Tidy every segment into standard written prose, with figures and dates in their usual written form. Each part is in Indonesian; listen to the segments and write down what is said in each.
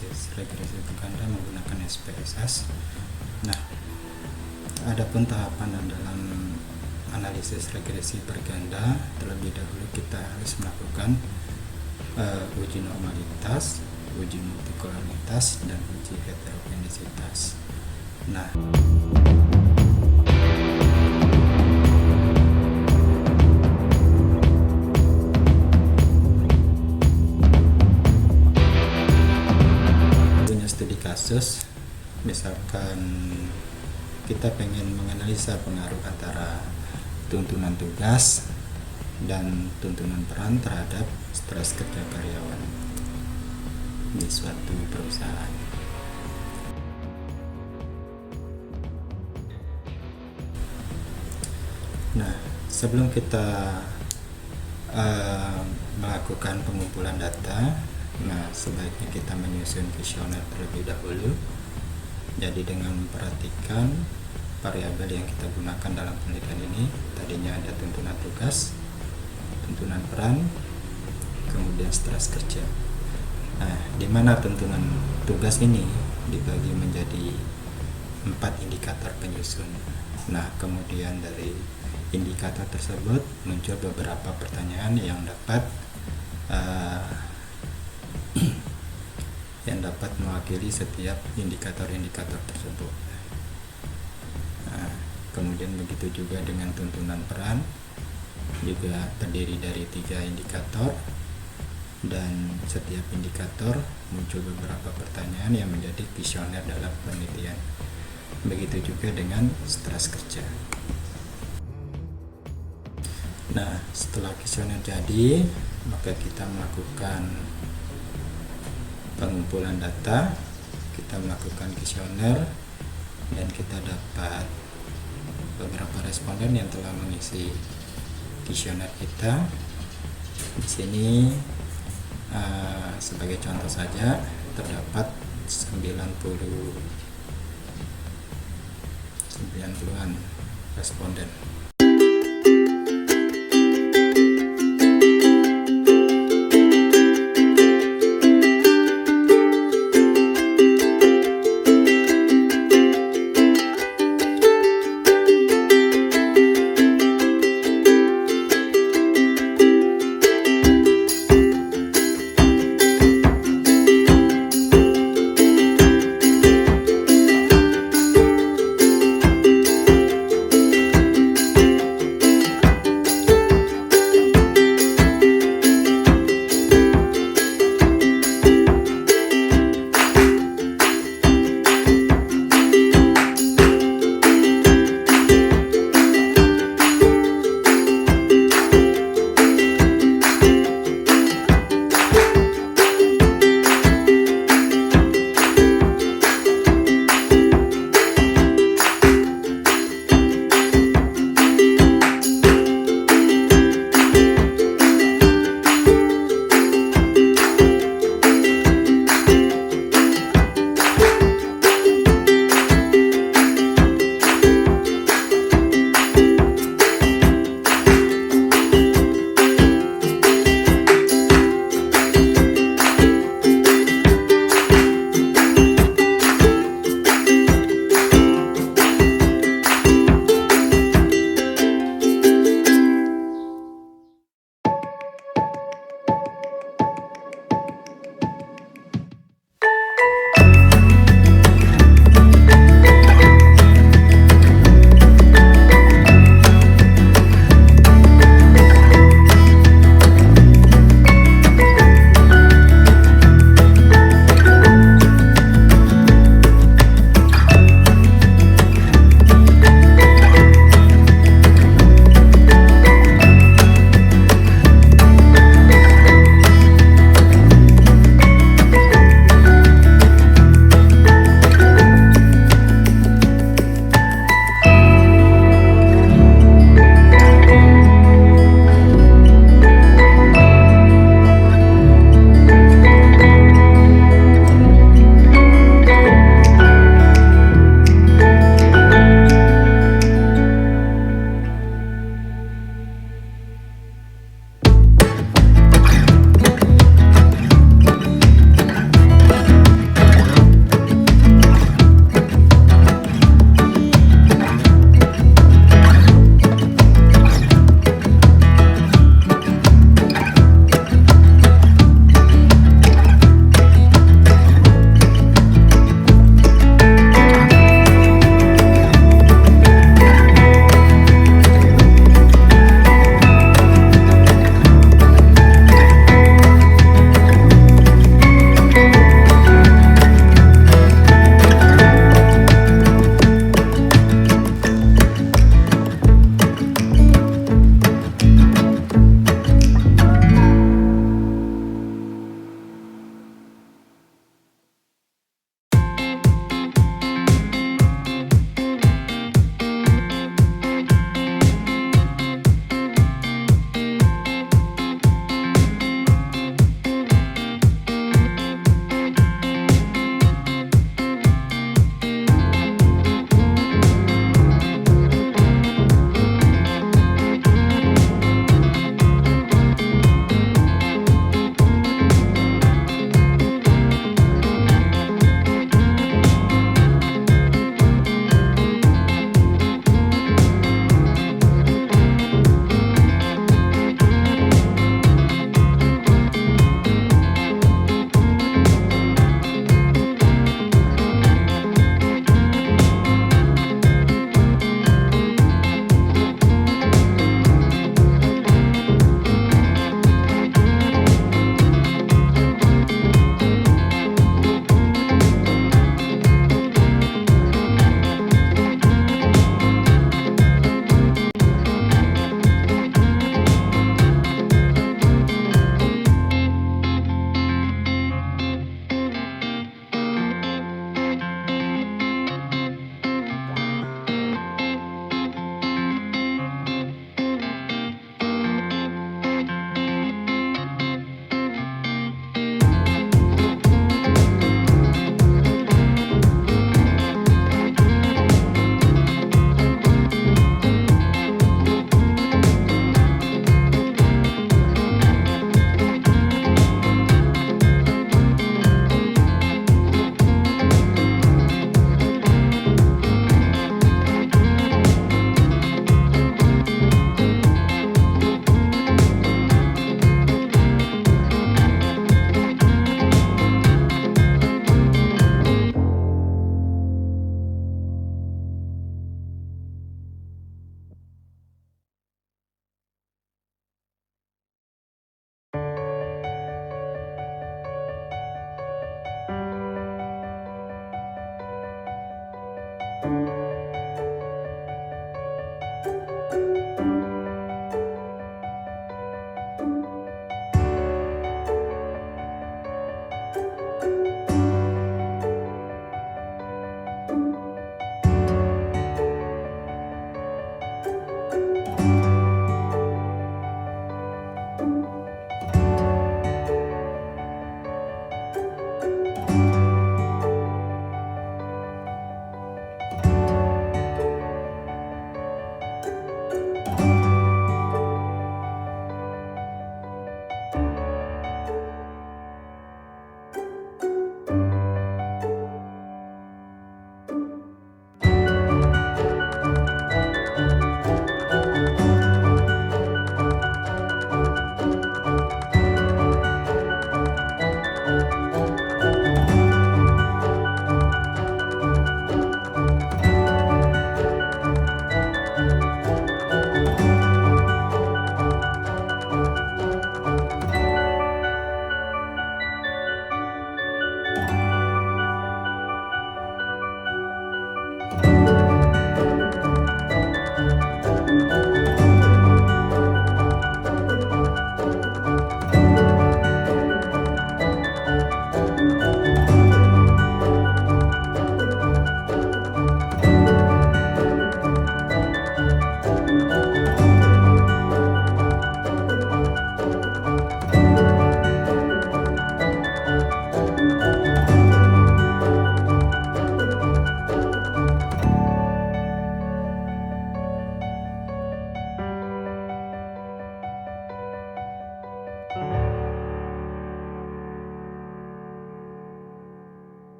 analisis regresi berganda menggunakan SPSS. Nah, adapun tahapan dalam analisis regresi berganda, terlebih dahulu kita harus melakukan uji normalitas, uji multikoloritas, dan uji heterogenisitas. Nah, punya studi kasus, misalkan kita pengen menganalisa pengaruh antara tuntunan tugas dan tuntunan peran terhadap stres kerja karyawan di suatu perusahaan. Nah, sebelum kita melakukan pengumpulan data, nah sebaiknya kita menyusun kuesioner terlebih dahulu. Jadi dengan memperhatikan variabel yang kita gunakan dalam penelitian ini, tadinya ada tuntunan tugas, tuntunan peran, kemudian stres kerja. Nah, di mana tuntunan tugas ini dibagi menjadi 4 indikator penyusun. Nah, kemudian dari indikator tersebut muncul beberapa pertanyaan yang dapat mewakili setiap indikator-indikator tersebut. Nah, kemudian begitu juga dengan tuntunan peran, juga terdiri dari 3 indikator, dan setiap indikator muncul beberapa pertanyaan yang menjadi kuesioner dalam penelitian. Begitu juga dengan stres kerja. Nah, setelah kuesioner jadi, maka kita melakukan pengumpulan data, kita melakukan kuesioner, dan kita dapat beberapa responden yang telah mengisi kuesioner kita. Di sini sebagai contoh saja terdapat 90-an responden.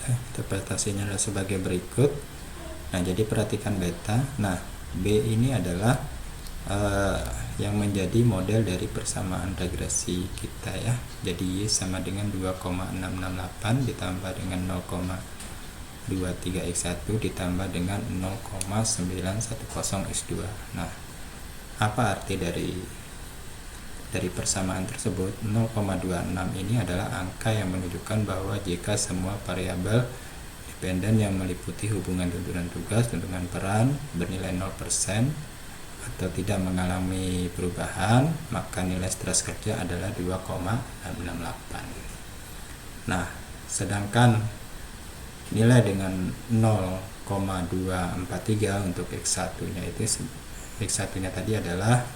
Interpretasinya adalah sebagai berikut. Nah, jadi perhatikan beta. Nah, B ini adalah yang menjadi model dari persamaan regresi kita ya. Jadi Y sama dengan 2,668 ditambah dengan 0,23x1 ditambah dengan 0,910x2. Nah, apa arti dari persamaan tersebut? 0,26 ini adalah angka yang menunjukkan bahwa jika semua variabel dependen yang meliputi hubungan tuntunan tugas, tuntunan peran bernilai 0% atau tidak mengalami perubahan, maka nilai stres kerja adalah 2,668. Nah, sedangkan nilai dengan 0,243 untuk X1 nya itu X1 nya tadi adalah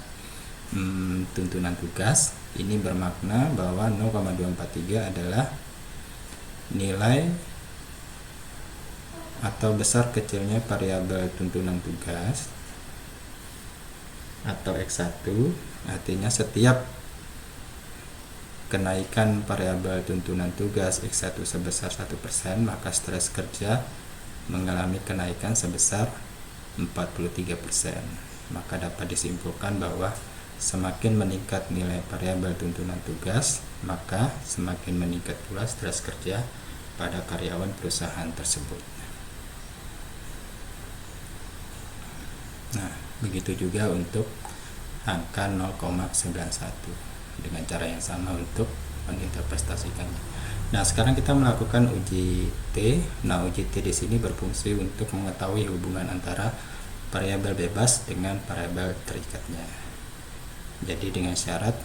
tuntunan tugas. Ini bermakna bahwa 0,243 adalah nilai atau besar kecilnya variabel tuntunan tugas atau X1. Artinya setiap kenaikan variabel tuntunan tugas X1 sebesar 1%, maka stres kerja mengalami kenaikan sebesar 43%. Maka dapat disimpulkan bahwa semakin meningkat nilai variabel tuntunan tugas, maka semakin meningkat pula stres kerja pada karyawan perusahaan tersebut. Nah, begitu juga untuk angka 0,91 dengan cara yang sama untuk menginterpretasikannya. Nah, sekarang kita melakukan uji T. Nah, uji T di sini berfungsi untuk mengetahui hubungan antara variabel bebas dengan variabel terikatnya. Jadi dengan syarat,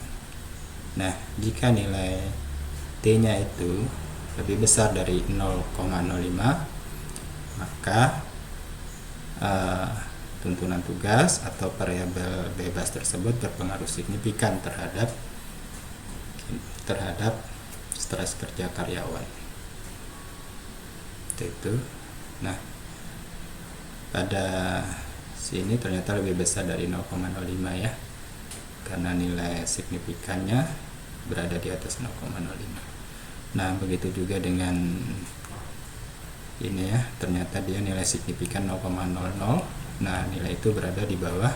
nah jika nilai T-nya itu lebih besar dari 0,05, maka tuntunan tugas atau variabel bebas tersebut berpengaruh signifikan terhadap stres kerja karyawan. Itu. Nah, pada sini ternyata lebih besar dari 0,05 ya, karena nilai signifikannya berada di atas 0,05. Nah, begitu juga dengan ini ya, ternyata dia nilai signifikan 0,00. Nah, nilai itu berada di bawah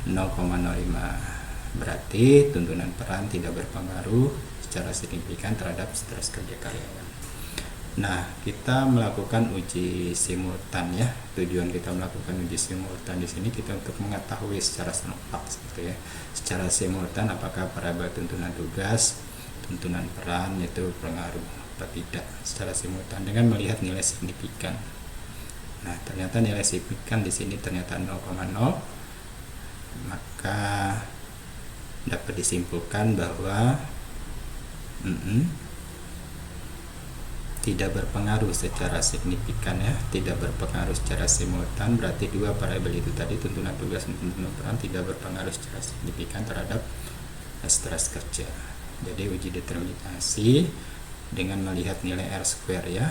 0,05. Berarti tuntunan peran tidak berpengaruh secara signifikan terhadap stres kerja karyawan. Nah, kita melakukan uji simultan ya. Tujuan kita melakukan uji simultan di sini kita untuk mengetahui secara serempak gitu ya. Secara simultan apakah variabel tuntunan tugas, tuntunan peran itu berpengaruh atau tidak secara simultan dengan melihat nilai signifikan. Nah, ternyata nilai signifikan di sini ternyata 0,0. Maka dapat disimpulkan bahwa tidak berpengaruh secara signifikan ya, tidak berpengaruh secara simultan. Berarti dua variabel itu tadi, tuntunan tugas dan tuntunan peran, tidak berpengaruh secara signifikan terhadap stres kerja. Jadi uji determinasi dengan melihat nilai R² ya.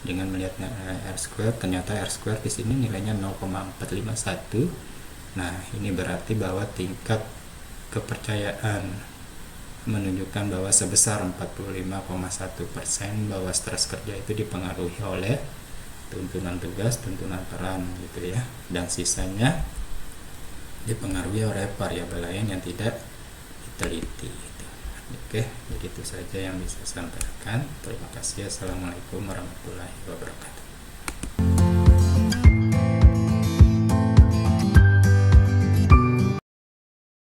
Dengan melihat nilai R², ternyata R² di sini nilainya 0,451. Nah, ini berarti bahwa tingkat kepercayaan menunjukkan bahwa sebesar 45,1% bahwa stres kerja itu dipengaruhi oleh tuntunan tugas, tuntunan peran gitu ya, dan sisanya dipengaruhi oleh variabel lain yang tidak diteliti gitu. Oke, jadi itu saja yang bisa saya sampaikan. Terima kasih. Assalamualaikum warahmatullahi wabarakatuh.